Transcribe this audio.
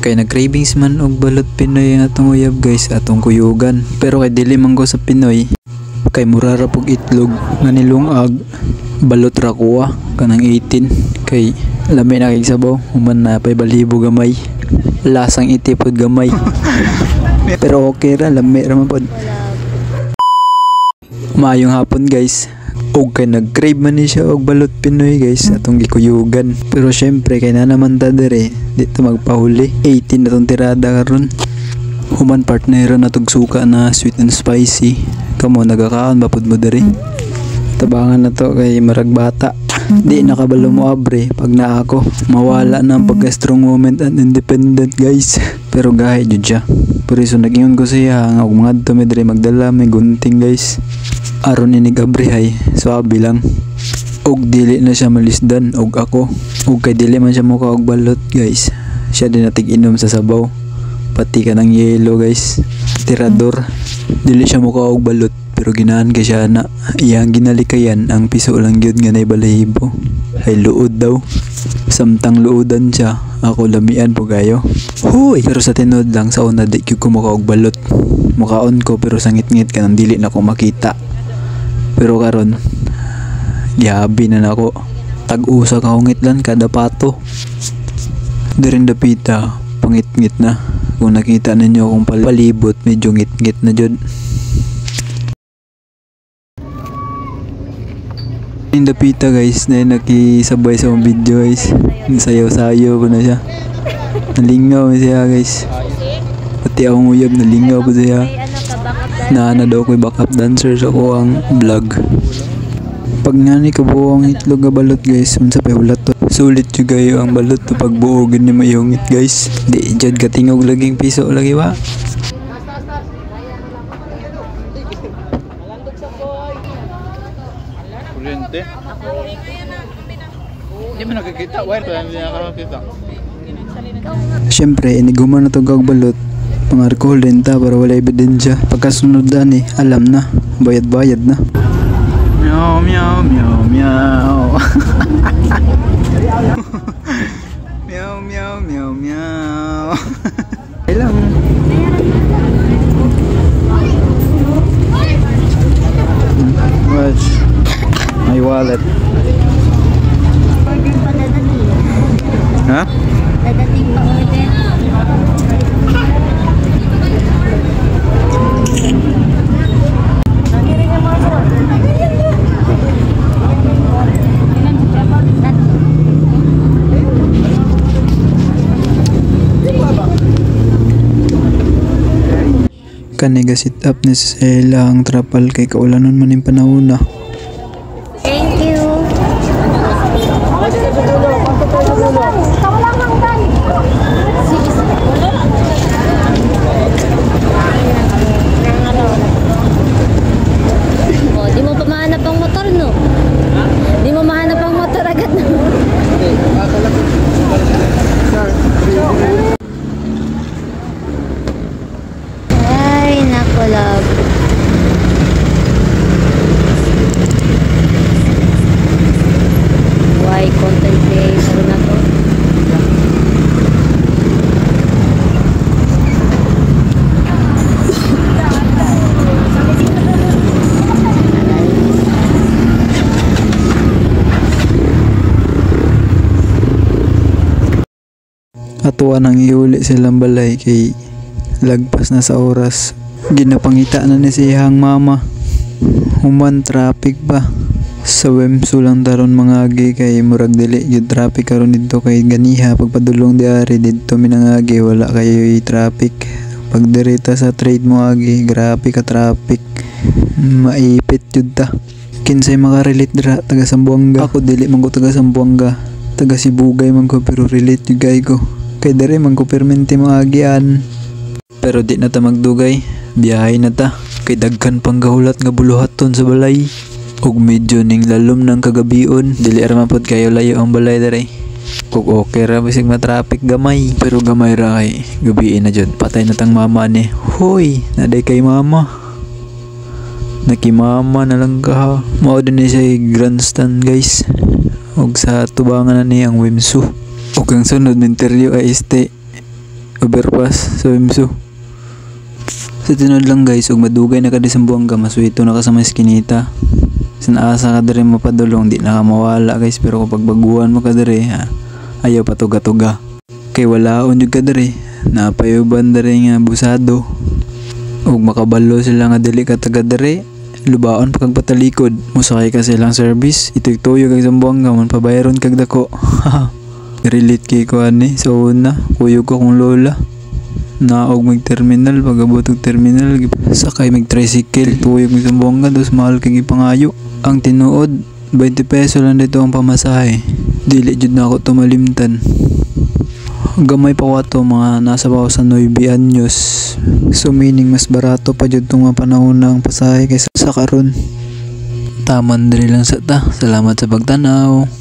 Kay nag-cravings man og balot Pinoy ang atong uyab guys, atong kuyugan. Pero kay dili man ko sa Pinoy, kay mura ra pug itlog nga nilungag, balot ra kuha kanang 18 kay lami na kay sabaw, human na pay balibo gamay. Lasang itipod gamay. Pero okay ra, lami ra man pod. Maayong hapon guys. Og kay nag-crave man ni siya og balot Pinoy guys, atong gikuyugan. Pero syempre kay na naman ta dire, dito magpahuli. 18 na tong tirada karon. Human partner na tog suka na sweet and spicy. Kamo nagakaon ba pud mo dire? Tabangan na to kay marag bata. Di nakabalo mo abre pag na ako. Mawala na ang pagka-strong moment and independent guys. Pero gahay jud siya. Pero iso nag-ingon ko siya nga og mga adto medre magdala may gunting guys. Aron ini gabrihay, swabe lang. Og dili na siya malisdan og ako. Og kay dili man siya mukha og balot guys. Siya din natig inom sa sabaw. Pati ka ng yelo guys. Tirador. Dili siya mukha og balot pero ginahan kay siya na. Iyang ginalikayan ang piso lang gyud nga nay balahibo. Ay luod daw. Samtang luodan siya, ako lamian po gayo. Huy! Pero sa tinod lang sa una di ko mukha og balot. Mukhaon ko pero sangit-ngit ka nang dili na ko makita. Pero karon gihabi na nako. Tag-usa ka hungitlan kada pato. Dirin dapita, pangit-ngit na. Kung nakita ninyo akong palibot, medyo ngit-ngit na jud. Yung dapita guys, na nakisabay sa mga video guys. Sayaw-sayaw ko na siya. Nalingaw siya guys. Pati akong uyab, nalingaw po siya. Na daw ko'y backup dancer sa ko ang vlog. Pag nga ni kabuo ang itlog nga balot guys, unsa pa ulat to. Sulit yung gayo ang balot to pagbuo ganyan mayungit guys. Di dyan katingog laging piso lagi ba? Kuryente? Hindi mo nakikita, wire to, hindi nakakita. Siyempre, iniguman na to kag balot. Pangarkohol din ta para wala ebidensya. Pagkasunod na alam na, bayad-bayad na. Meow, meow, meow, meow. Meow, meow, meow, meow. Ilang. Watch. My wallet. Ha? Dadating pa order. Kaniga sit up ni sa ilang trapal kay kaulanon man yung panahon na. Thank you. Oh, di mo pa mahanap ang motor, no? Di mo mahanap ang motor agad, no? Ay, naku, love. Why content creator na to? Atuan ang iuli silang balay kay lagpas na sa oras. Ginapangita na ni siyang mama. Human traffic ba? Sa Wemso lang taron mga agi kay murag dili yung traffic karon dito kay ganiha pagpadulong diari dito minangagi wala kayo traffic. Pag direta sa trade mo agi, grabe ka traffic. Maipit jud ta. Kinsay makarelate dira taga Sambuanga. Ako dili man ko taga Sambuanga. Taga Sibugay man ko pero relate yung gay ko. Kay dere man ko permente mga agian. Pero di na ta magdugay, biyahe na ta. Kay daghan pang gahulat nga buluhaton sa balay. Og medyo ning lalom ng kagabion, dili ra man pod kayo layo ang balay dere. Kung okay ra bisig ma-traffic gamay, pero gamay ra kay gabi na jud. Patay na tang mama ni. Hoy, naday kay mama. Nakimama na lang ka ha. Mao din ni siya grandstand guys. Og sa tubangan na ni ang Wemso. Og ang sunod na interview ay este overpass sa Wimso. Sa tinod lang guys, ug madugay na ka di sa Buanga, masuito na ka sa Meskinita. Sinaasa ka diri mapadulong, di na ka mawala guys, pero kapag baguhan mo ka diri, ayaw patuga-tuga. Kay walaon jud ka diri, napayuban diri nga busado. Ug makabalo sila nga dili ka taga diri, lubaon pa kag patalikod. Musakay ka silang service, itoy-toyo kag sa Buanga, man pabayron kag dako. Relate kay ko ani sa una, kuyog ko kong lola. Naog mag-terminal, pag-abot og terminal, sakay mag-tricycle, tuyog mi sa Buanga, dos mahal kay gipangayo. Ang tinuod, 20 peso lang dito ang pamasahe. Dili jud na ako tumalimtan. Gamay pa ko ato, mga nasa pa sa 9 anyos. So meaning mas barato pa jud tong mga panahon na ang pasahe kaysa sa karon. Taman diri lang sa ta. Salamat sa pagtanaw.